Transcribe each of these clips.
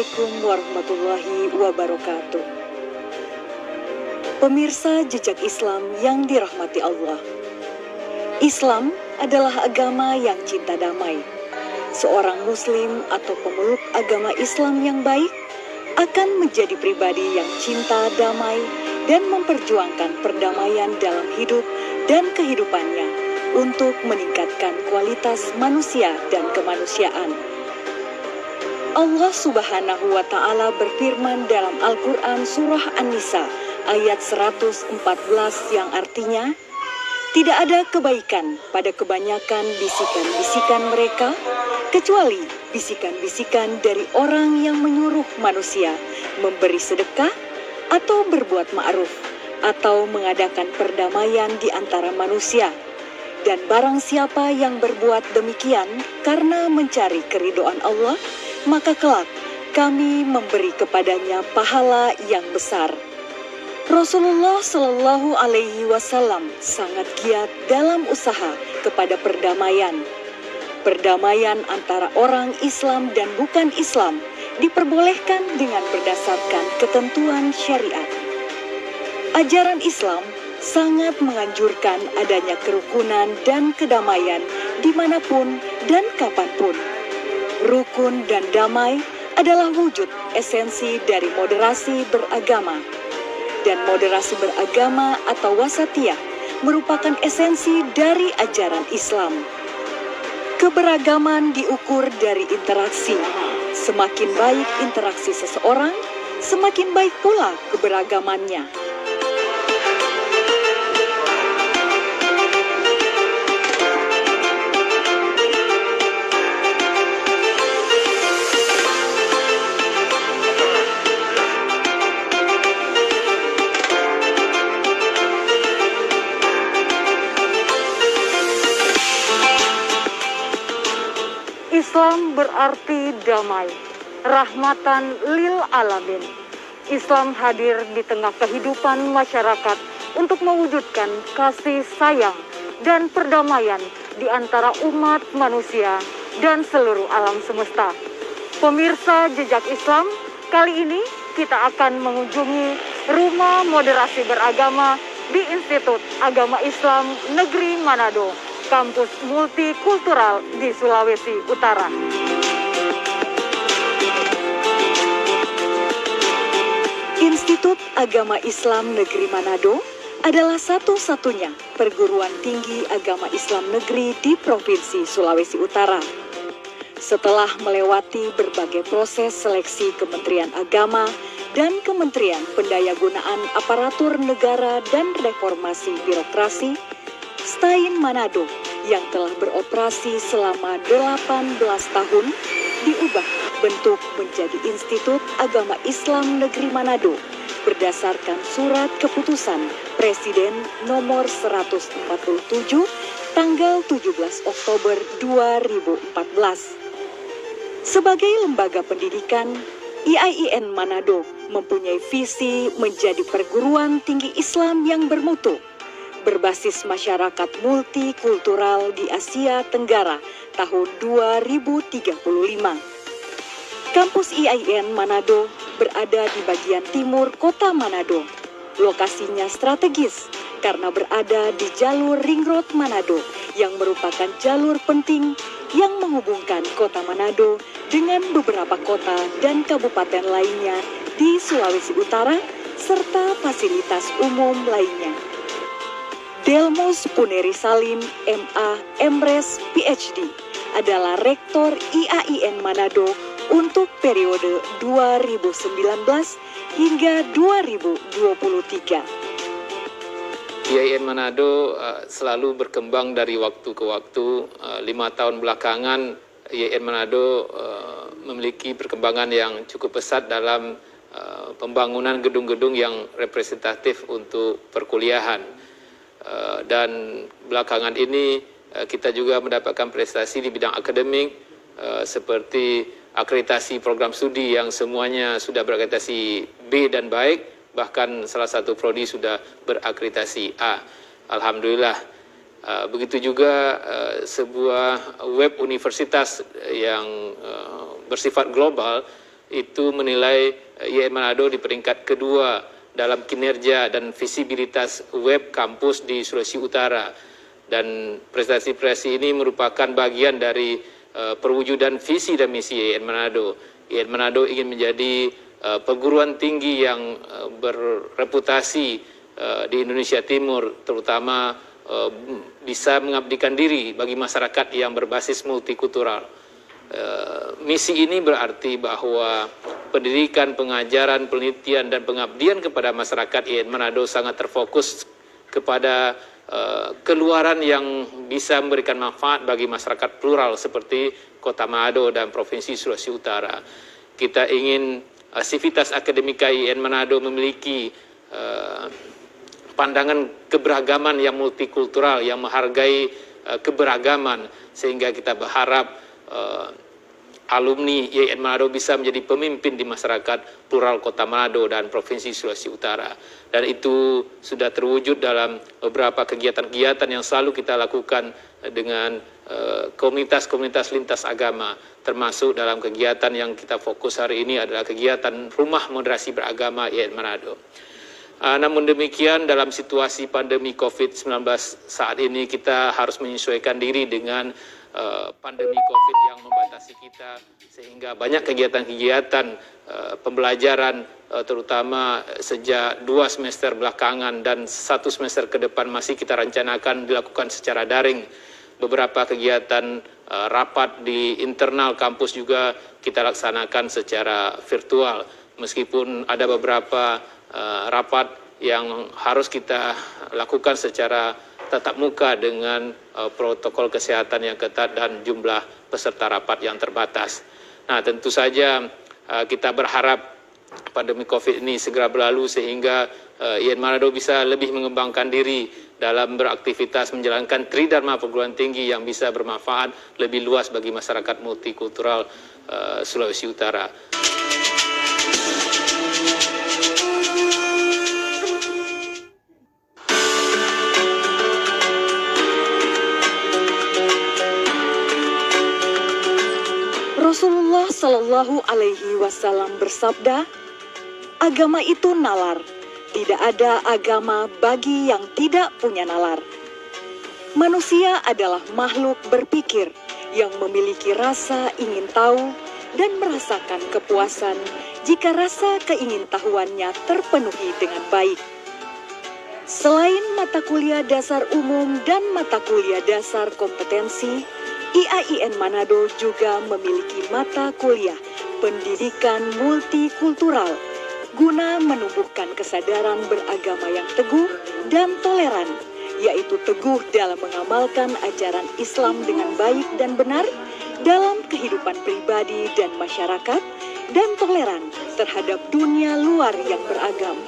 Assalamualaikum warahmatullahi wabarakatuh. Pemirsa Jejak Islam yang dirahmati Allah. Islam adalah agama yang cinta damai. Seorang muslim atau pemeluk agama Islam yang baik akan menjadi pribadi yang cinta damai dan memperjuangkan perdamaian dalam hidup dan kehidupannya untuk meningkatkan kualitas manusia dan kemanusiaan. Allah Subhanahu wa Ta'ala berfirman dalam Al-Quran Surah An-Nisa ayat 114 yang artinya, tidak ada kebaikan pada kebanyakan bisikan-bisikan mereka, kecuali bisikan-bisikan dari orang yang menyuruh manusia memberi sedekah atau berbuat ma'ruf atau mengadakan perdamaian di antara manusia. Dan barang siapa yang berbuat demikian karena mencari keridhaan Allah, maka kelak kami memberi kepadanya pahala yang besar. Rasulullah Shallallahu Alaihi Wasallam sangat giat dalam usaha kepada perdamaian. Perdamaian antara orang Islam dan bukan Islam diperbolehkan dengan berdasarkan ketentuan syariat. Ajaran Islam sangat menganjurkan adanya kerukunan dan kedamaian dimanapun dan kapanpun. Rukun dan damai adalah wujud esensi dari moderasi beragama. Dan moderasi beragama atau wasatiyah merupakan esensi dari ajaran Islam. Keberagaman diukur dari interaksi. Semakin baik interaksi seseorang, semakin baik pula keberagamannya. Islam berarti damai, rahmatan lil alamin. Islam hadir di tengah kehidupan masyarakat untuk mewujudkan kasih sayang dan perdamaian di antara umat manusia dan seluruh alam semesta. Pemirsa Jejak Islam, kali ini kita akan mengunjungi Rumah Moderasi Beragama di Institut Agama Islam Negeri Manado, kampus multikultural di Sulawesi Utara. Institut Agama Islam Negeri Manado adalah satu-satunya perguruan tinggi agama Islam negeri di Provinsi Sulawesi Utara. Setelah melewati berbagai proses seleksi Kementerian Agama dan Kementerian Pendayagunaan Aparatur Negara dan Reformasi Birokrasi, STAIN Manado yang telah beroperasi selama 18 tahun diubah bentuk menjadi Institut Agama Islam Negeri Manado berdasarkan surat keputusan Presiden nomor 147 tanggal 17 Oktober 2014. Sebagai lembaga pendidikan, IAIN Manado mempunyai visi menjadi perguruan tinggi Islam yang bermutu, berbasis masyarakat multikultural di Asia Tenggara tahun 2035. Kampus IAIN Manado berada di bagian timur kota Manado. Lokasinya strategis karena berada di jalur Ring Road Manado yang merupakan jalur penting yang menghubungkan kota Manado dengan beberapa kota dan kabupaten lainnya di Sulawesi Utara serta fasilitas umum lainnya. Delmus Puneri Salim, MA, MRes, PhD, adalah Rektor IAIN Manado untuk periode 2019 hingga 2023. IAIN Manado selalu berkembang dari waktu ke waktu. 5 tahun belakangan, IAIN Manado memiliki perkembangan yang cukup pesat dalam pembangunan gedung-gedung yang representatif untuk perkuliahan. Dan belakangan ini kita juga mendapatkan prestasi di bidang akademik seperti akreditasi program studi yang semuanya sudah berakreditasi B dan baik, bahkan salah satu prodi sudah berakreditasi A. Alhamdulillah. Begitu juga sebuah web universitas yang bersifat global itu menilai IAIN Manado di peringkat kedua dalam kinerja dan visibilitas web kampus di Sulawesi Utara. Dan prestasi-prestasi ini merupakan bagian dari perwujudan visi dan misi IAIN Manado. IAIN Manado ingin menjadi perguruan tinggi yang berreputasi di Indonesia Timur, terutama bisa mengabdikan diri bagi masyarakat yang berbasis multikultural. Misi ini berarti bahwa pendidikan, pengajaran, penelitian, dan pengabdian kepada masyarakat IAIN Manado sangat terfokus kepada keluaran yang bisa memberikan manfaat bagi masyarakat plural seperti Kota Manado dan Provinsi Sulawesi Utara. Kita ingin Sivitas Akademika IAIN Manado memiliki pandangan keberagaman yang multikultural, yang menghargai keberagaman, sehingga kita berharap alumni IAIN Manado bisa menjadi pemimpin di masyarakat plural Kota Manado dan Provinsi Sulawesi Utara. Dan itu sudah terwujud dalam beberapa kegiatan-kegiatan yang selalu kita lakukan dengan komunitas-komunitas lintas agama, termasuk dalam kegiatan yang kita fokus hari ini adalah kegiatan Rumah Moderasi Beragama IAIN Manado. Namun demikian, dalam situasi pandemi COVID-19 saat ini kita harus menyesuaikan diri dengan pandemi COVID yang membatasi kita, sehingga banyak kegiatan-kegiatan pembelajaran terutama sejak 2 semester belakangan dan 1 semester ke depan masih kita rencanakan dilakukan secara daring. Beberapa kegiatan rapat di internal kampus juga kita laksanakan secara virtual, meskipun ada beberapa rapat yang harus kita lakukan secara tatap muka dengan protokol kesehatan yang ketat dan jumlah peserta rapat yang terbatas. Nah, tentu saja kita berharap pandemi COVID ini segera berlalu sehingga IAIN Manado bisa lebih mengembangkan diri dalam beraktivitas menjalankan Tridharma perguruan tinggi yang bisa bermanfaat lebih luas bagi masyarakat multikultural Sulawesi Utara. Rasulullah Shallallahu Alaihi Wasallam bersabda, agama itu nalar, tidak ada agama bagi yang tidak punya nalar. Manusia adalah makhluk berpikir yang memiliki rasa ingin tahu dan merasakan kepuasan jika rasa keingintahuannya terpenuhi dengan baik. Selain mata kuliah dasar umum dan mata kuliah dasar kompetensi, IAIN Manado juga memiliki mata kuliah pendidikan multikultural guna menumbuhkan kesadaran beragama yang teguh dan toleran, yaitu teguh dalam mengamalkan ajaran Islam dengan baik dan benar dalam kehidupan pribadi dan masyarakat, dan toleran terhadap dunia luar yang beragam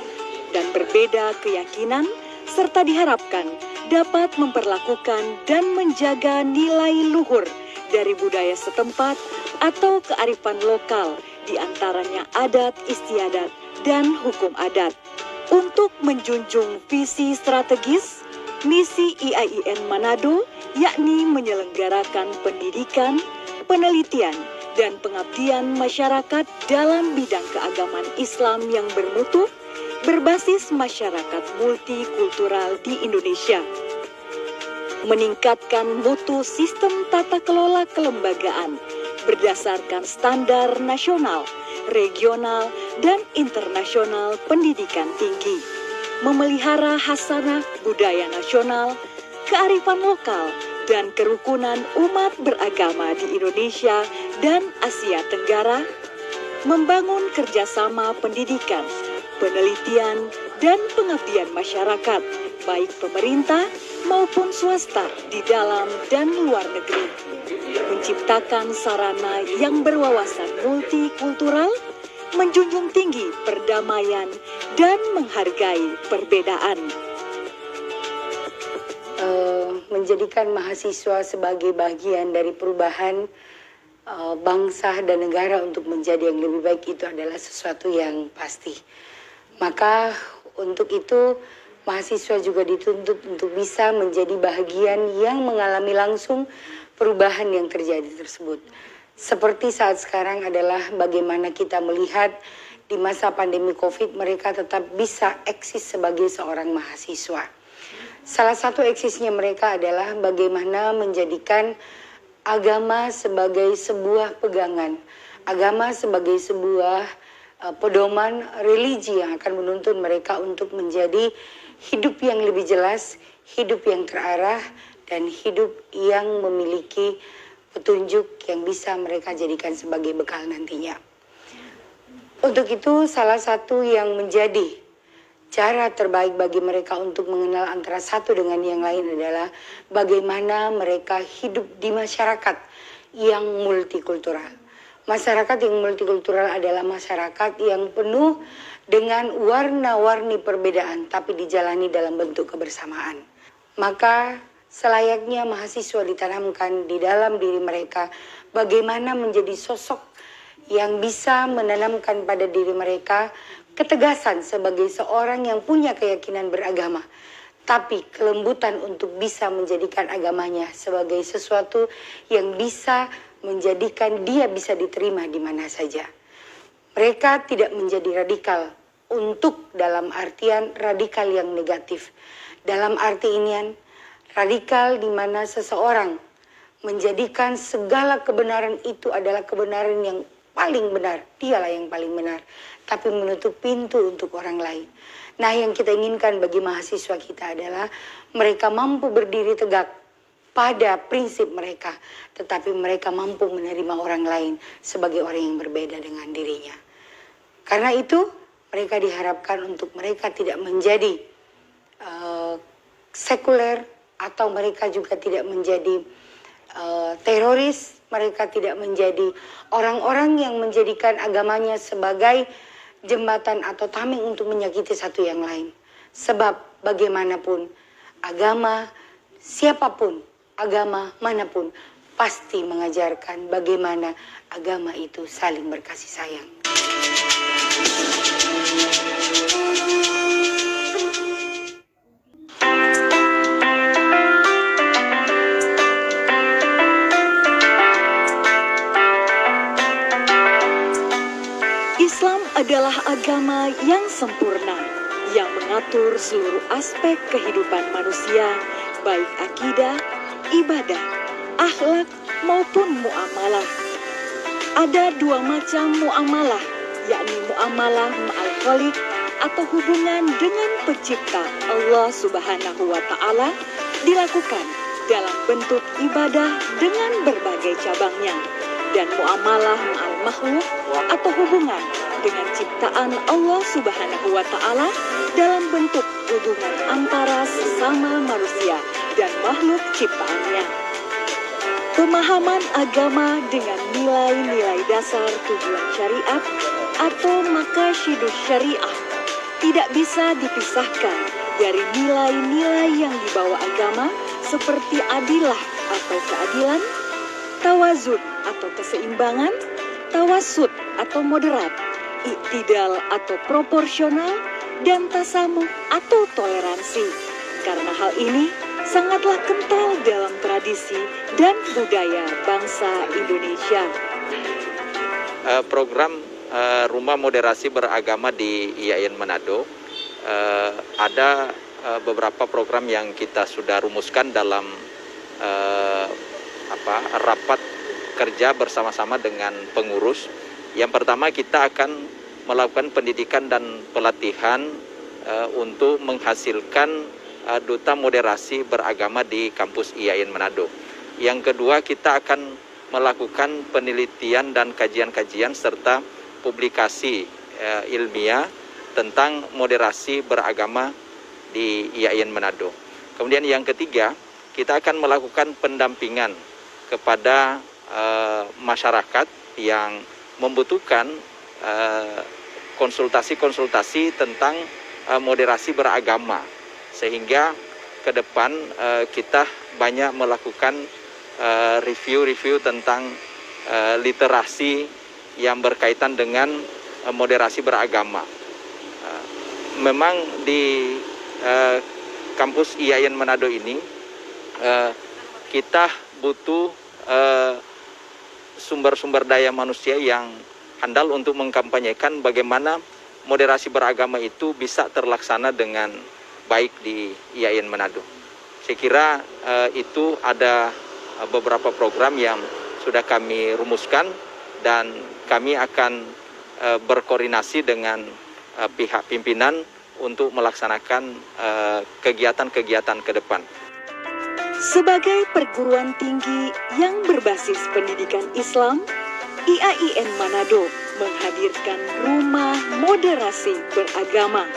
dan berbeda keyakinan, serta diharapkan dapat memperlakukan dan menjaga nilai luhur dari budaya setempat atau kearifan lokal, di antaranya adat istiadat dan hukum adat. Untuk menjunjung visi strategis misi IAIN Manado, yakni menyelenggarakan pendidikan, penelitian, dan pengabdian masyarakat dalam bidang keagamaan Islam yang bermutu, berbasis masyarakat multikultural di Indonesia, meningkatkan mutu sistem tata kelola kelembagaan berdasarkan standar nasional, regional, dan internasional pendidikan tinggi, memelihara hasanah budaya nasional, kearifan lokal, dan kerukunan umat beragama di Indonesia dan Asia Tenggara, membangun kerjasama pendidikan, penelitian, dan pengabdian masyarakat, baik pemerintah maupun swasta di dalam dan luar negeri, menciptakan sarana yang berwawasan multikultural, menjunjung tinggi perdamaian, dan menghargai perbedaan. Menjadikan mahasiswa sebagai bagian dari perubahan bangsa dan negara untuk menjadi yang lebih baik itu adalah sesuatu yang pasti. Maka untuk itu mahasiswa juga dituntut untuk bisa menjadi bagian yang mengalami langsung perubahan yang terjadi tersebut. Seperti saat sekarang adalah bagaimana kita melihat di masa pandemi COVID mereka tetap bisa eksis sebagai seorang mahasiswa. Salah satu eksisnya mereka adalah bagaimana menjadikan agama sebagai sebuah pegangan, agama sebagai sebuah pedoman religi yang akan menuntun mereka untuk menjadi hidup yang lebih jelas, hidup yang terarah, dan hidup yang memiliki petunjuk yang bisa mereka jadikan sebagai bekal nantinya. Untuk itu salah satu yang menjadi cara terbaik bagi mereka untuk mengenal antara satu dengan yang lain adalah bagaimana mereka hidup di masyarakat yang multikultural. Masyarakat yang multikultural adalah masyarakat yang penuh dengan warna-warni perbedaan tapi dijalani dalam bentuk kebersamaan. Maka selayaknya mahasiswa ditanamkan di dalam diri mereka bagaimana menjadi sosok yang bisa menanamkan pada diri mereka ketegasan sebagai seorang yang punya keyakinan beragama, tapi kelembutan untuk bisa menjadikan agamanya sebagai sesuatu yang bisa menjadikan dia bisa diterima di mana saja. Mereka tidak menjadi radikal untuk dalam artian radikal yang negatif. Dalam arti inian, radikal di mana seseorang menjadikan segala kebenaran itu adalah kebenaran yang paling benar, dialah yang paling benar, tapi menutup pintu untuk orang lain. Nah, yang kita inginkan bagi mahasiswa kita adalah mereka mampu berdiri tegak pada prinsip mereka, tetapi mereka mampu menerima orang lain sebagai orang yang berbeda dengan dirinya. Karena itu, mereka diharapkan untuk mereka tidak menjadi sekuler, atau mereka juga tidak menjadi teroris, mereka tidak menjadi orang-orang yang menjadikan agamanya sebagai jembatan atau tameng untuk menyakiti satu yang lain. Sebab bagaimanapun agama, siapapun, agama manapun pasti mengajarkan bagaimana agama itu saling berkasih sayang. Islam adalah agama yang sempurna, yang mengatur seluruh aspek kehidupan manusia, baik akidah, ibadah, akhlak maupun muamalah. Ada dua macam muamalah, yakni muamalah ma'al khaliq atau hubungan dengan pencipta Allah Subhanahu wa Ta'ala dilakukan dalam bentuk ibadah dengan berbagai cabangnya, dan muamalah ma'al makhluk atau hubungan dengan ciptaan Allah Subhanahu wa Ta'ala dalam bentuk hubungan antara sesama manusia dan makhluk ciptaannya. Pemahaman agama dengan nilai-nilai dasar tujuan syariat atau maqasidus syariah tidak bisa dipisahkan dari nilai-nilai yang dibawa agama seperti adilah atau keadilan, tawazun atau keseimbangan, tawasud atau moderat, iktidal atau proporsional, dan tasamuh atau toleransi. Karena hal ini sangatlah kental dalam tradisi dan budaya bangsa Indonesia. Program Rumah Moderasi Beragama di IAIN Manado ada beberapa program yang kita sudah rumuskan dalam rapat kerja bersama-sama dengan pengurus. Yang pertama, kita akan melakukan pendidikan dan pelatihan untuk menghasilkan duta moderasi beragama di kampus IAIN Manado. Yang kedua, kita akan melakukan penelitian dan kajian-kajian serta publikasi ilmiah tentang moderasi beragama di IAIN Manado. Kemudian yang ketiga, kita akan melakukan pendampingan kepada masyarakat yang membutuhkan konsultasi-konsultasi tentang moderasi beragama, sehingga ke depan kita banyak melakukan review-review tentang literasi yang berkaitan dengan moderasi beragama. Memang di kampus IAIN Manado ini kita butuh sumber-sumber daya manusia yang handal untuk mengkampanyekan bagaimana moderasi beragama itu bisa terlaksana dengan baik di IAIN Manado. Saya kira itu ada beberapa program yang sudah kami rumuskan dan kami akan berkoordinasi dengan pihak pimpinan untuk melaksanakan kegiatan-kegiatan ke depan. Sebagai perguruan tinggi yang berbasis pendidikan Islam, IAIN Manado menghadirkan Rumah Moderasi Beragama.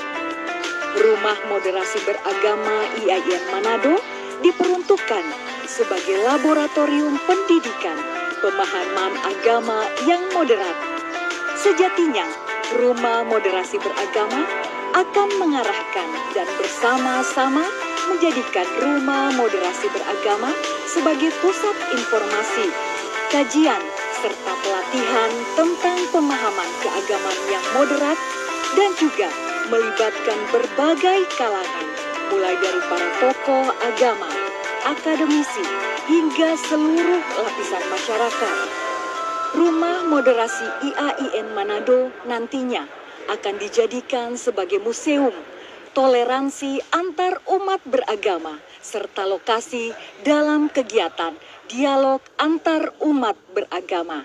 Rumah Moderasi Beragama IAIN Manado diperuntukkan sebagai laboratorium pendidikan pemahaman agama yang moderat. Sejatinya, Rumah Moderasi Beragama akan mengarahkan dan bersama-sama menjadikan Rumah Moderasi Beragama sebagai pusat informasi, kajian, serta pelatihan tentang pemahaman keagamaan yang moderat dan juga melibatkan berbagai kalangan, mulai dari para tokoh agama, akademisi, hingga seluruh lapisan masyarakat. Rumah Moderasi IAIN Manado nantinya akan dijadikan sebagai museum toleransi antar umat beragama serta lokasi dalam kegiatan dialog antar umat beragama.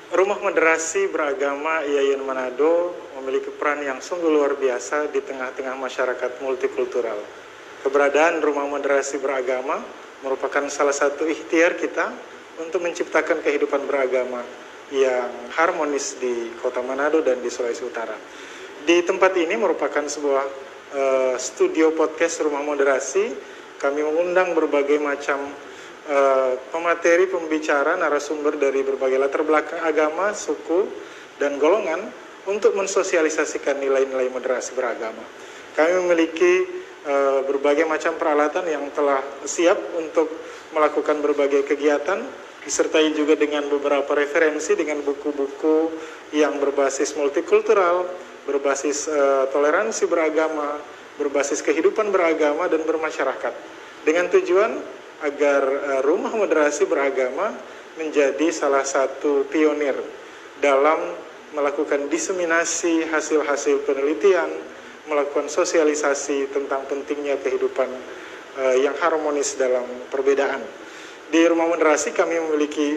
Rumah Moderasi Beragama IAIN Manado memiliki peran yang sungguh luar biasa di tengah-tengah masyarakat multikultural. Keberadaan Rumah Moderasi Beragama merupakan salah satu ikhtiar kita untuk menciptakan kehidupan beragama yang harmonis di Kota Manado dan di Sulawesi Utara. Di tempat ini merupakan sebuah studio podcast Rumah Moderasi. Kami mengundang berbagai macam pemateri, pembicara, narasumber dari berbagai latar belakang agama, suku, dan golongan untuk mensosialisasikan nilai-nilai moderasi beragama. Kami memiliki berbagai macam peralatan yang telah siap untuk melakukan berbagai kegiatan, disertai juga dengan beberapa referensi dengan buku-buku yang berbasis multikultural, berbasis toleransi beragama, berbasis kehidupan beragama dan bermasyarakat. Dengan tujuan agar Rumah Moderasi Beragama menjadi salah satu pionir dalam melakukan diseminasi hasil-hasil penelitian, melakukan sosialisasi tentang pentingnya kehidupan yang harmonis dalam perbedaan. Di Rumah Moderasi kami memiliki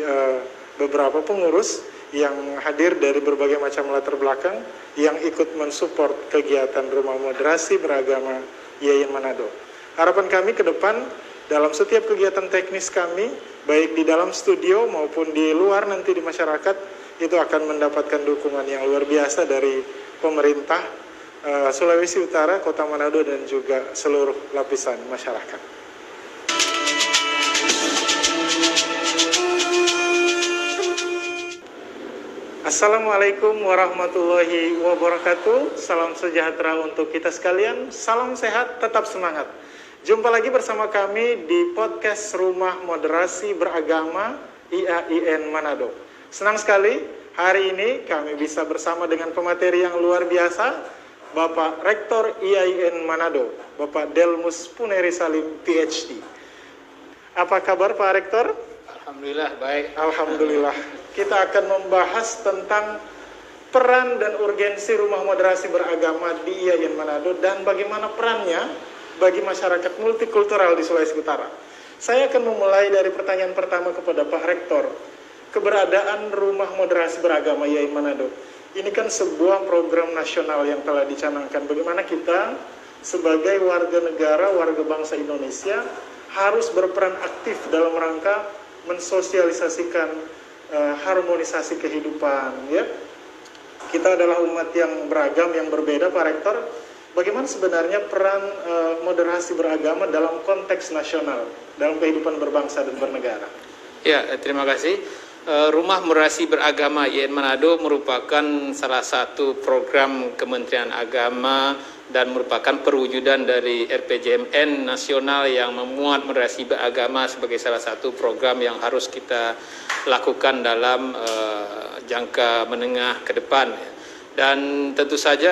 beberapa pengurus yang hadir dari berbagai macam latar belakang yang ikut mensupport kegiatan Rumah Moderasi Beragama IAIN Manado. Harapan kami ke depan dalam setiap kegiatan teknis kami, baik di dalam studio maupun di luar nanti di masyarakat, itu akan mendapatkan dukungan yang luar biasa dari pemerintah Sulawesi Utara, Kota Manado, dan juga seluruh lapisan masyarakat. Assalamualaikum warahmatullahi wabarakatuh. Salam sejahtera untuk kita sekalian. Salam sehat, tetap semangat. Jumpa lagi bersama kami di podcast Rumah Moderasi Beragama IAIN Manado. Senang sekali hari ini kami bisa bersama dengan pemateri yang luar biasa, Bapak Rektor IAIN Manado, Bapak Delmus Puneri Salim PhD. Apa kabar Pak Rektor? Alhamdulillah baik. Alhamdulillah. Kita akan membahas tentang peran dan urgensi Rumah Moderasi Beragama di IAIN Manado dan bagaimana perannya bagi masyarakat multikultural di Sulawesi Utara. Saya akan memulai dari pertanyaan pertama kepada Pak Rektor. Keberadaan Rumah Moderasi Beragama IAIN Manado, ini kan sebuah program nasional yang telah dicanangkan. Bagaimana kita sebagai warga negara, warga bangsa Indonesia harus berperan aktif dalam rangka mensosialisasikan harmonisasi kehidupan. Ya, kita adalah umat yang beragam, yang berbeda, Pak Rektor. Bagaimana sebenarnya peran moderasi beragama dalam konteks nasional, dalam kehidupan berbangsa dan bernegara? Ya, terima kasih. Rumah Moderasi Beragama IAIN Manado merupakan salah satu program Kementerian Agama dan merupakan perwujudan dari RPJMN nasional yang memuat moderasi beragama sebagai salah satu program yang harus kita lakukan dalam jangka menengah ke depan. Dan tentu saja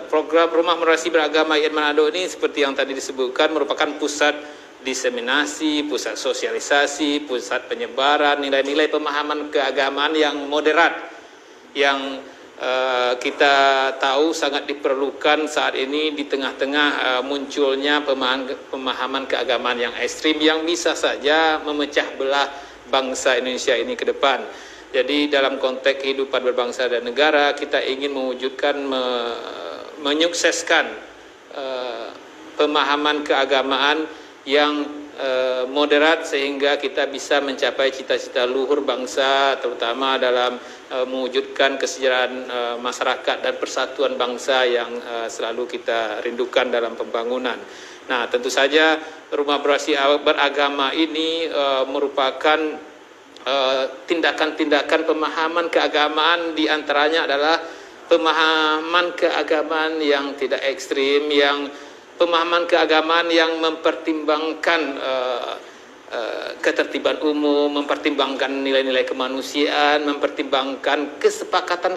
program Rumah Moderasi Beragama IAIN Manado ini seperti yang tadi disebutkan merupakan pusat diseminasi, pusat sosialisasi, pusat penyebaran nilai-nilai pemahaman keagamaan yang moderat, yang kita tahu sangat diperlukan saat ini di tengah-tengah munculnya pemahaman keagamaan yang ekstrim yang bisa saja memecah belah bangsa Indonesia ini ke depan. Jadi dalam konteks kehidupan berbangsa dan negara, kita ingin mewujudkan, menyukseskan pemahaman keagamaan yang moderat sehingga kita bisa mencapai cita-cita luhur bangsa, terutama dalam mewujudkan kesejahteraan masyarakat dan persatuan bangsa yang selalu kita rindukan dalam pembangunan. Nah, tentu saja rumah berasi beragama ini merupakan tindakan-tindakan pemahaman keagamaan, diantaranya adalah pemahaman keagamaan yang tidak ekstrim, yang pemahaman keagamaan yang mempertimbangkan ketertiban umum, mempertimbangkan nilai-nilai kemanusiaan, mempertimbangkan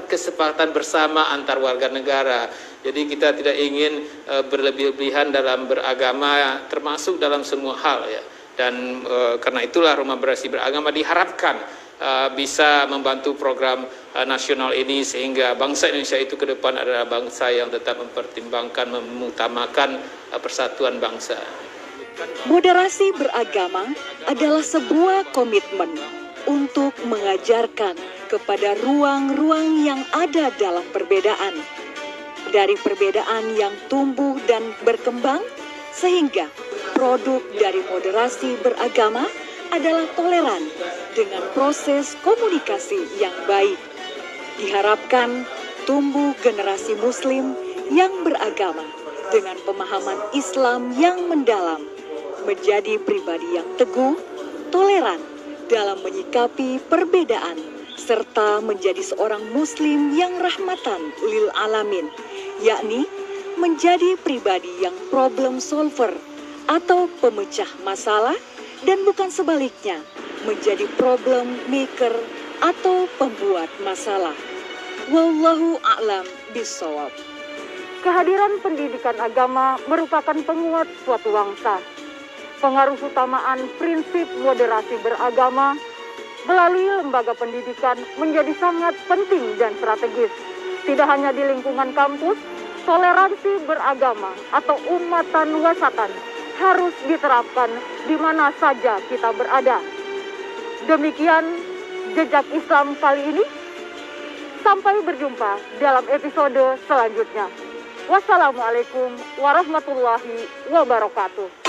kesepakatan bersama antar warga negara. Jadi kita tidak ingin berlebih-lebihan dalam beragama, termasuk dalam semua hal ya. Dan karena itulah Rumah Berasi Beragama diharapkan bisa membantu program nasional ini sehingga bangsa Indonesia itu ke depan adalah bangsa yang tetap mempertimbangkan, mengutamakan persatuan bangsa. Moderasi beragama adalah sebuah komitmen untuk mengajarkan kepada ruang-ruang yang ada dalam perbedaan. Dari perbedaan yang tumbuh dan berkembang, sehingga produk dari moderasi beragama adalah toleran dengan proses komunikasi yang baik. Diharapkan tumbuh generasi muslim yang beragama dengan pemahaman Islam yang mendalam, menjadi pribadi yang teguh, toleran dalam menyikapi perbedaan, serta menjadi seorang muslim yang rahmatan lil alamin, yakni menjadi pribadi yang problem solver atau pemecah masalah, dan bukan sebaliknya menjadi problem maker atau pembuat masalah. Wallahu a'lam bishawab. Kehadiran pendidikan agama merupakan penguat suatu bangsa. Pengaruh utamaan prinsip moderasi beragama melalui lembaga pendidikan menjadi sangat penting dan strategis. Tidak hanya di lingkungan kampus, toleransi beragama atau umatan wasatan harus diterapkan di mana saja kita berada. Demikian jejak Islam kali ini. Sampai berjumpa dalam episode selanjutnya. Wassalamualaikum warahmatullahi wabarakatuh.